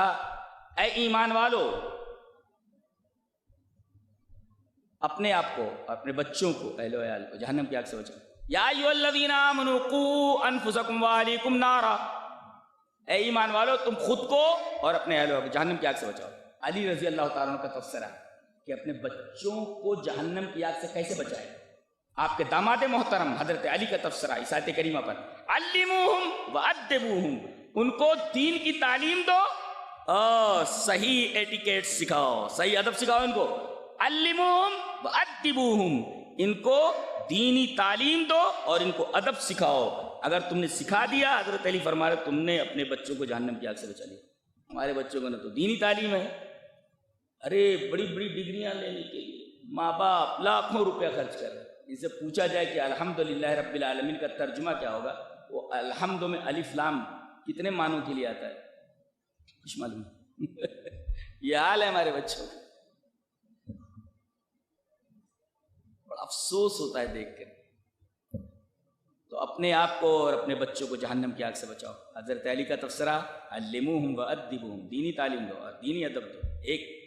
اے ایمان والو، اپنے آپ کو اور اپنے بچوں کو، اہل و عیال کو جہنم کی آگ سے بچاؤ۔ یا ایھا الذین آمنوا قوا انفسکم واہلیکم نارا، اے ایمان والو تم خود کو اور اپنے اہل و عیال کو جہنم کی آگ سے بچاؤ۔ علی رضی اللہ تعالیٰ عنہ کا تفسیرہ کہ اپنے بچوں کو جہنم کی آگ سے کیسے بچائے۔ آپ کے داماد محترم حضرت علی کا تفسیرہ اس آیت کریمہ پر، علموہم وادبوہم، ان کو دین کی تعلیم دو اور صحیح ایٹیکیٹ سکھاؤ، صحیح ادب سکھاؤ ان کو۔ علموہم وادبوہم، ان کو دینی تعلیم دو اور ان کو ادب سکھاؤ۔ اگر تم نے سکھا دیا، حضرت علی فرما رہے تم نے اپنے بچوں کو جہنم کی آگ سے بچا لیا۔ ہمارے بچوں کو نہ تو دینی تعلیم ہے، ارے بڑی بڑی ڈگریاں لینے کے لیے ماں باپ لاکھوں روپیہ خرچ کر رہے ہیں۔ ان سے پوچھا جائے کہ الحمدللہ رب العالمین کا ترجمہ کیا ہوگا، وہ الحمد میں الف لام کتنے معنوں کے لیے آتا ہے کچھ معلوم یہ حال ہے ہمارے بچوں کا۔ بڑا افسوس ہوتا ہے دیکھ کر۔ تو اپنے آپ کو اور اپنے بچوں کو جہنم کی آگ سے بچاؤ۔ حضرت علی کا تفسیرہ، علموہم وادبوہم، دینی تعلیم دو اور دینی ادب دو۔ ایک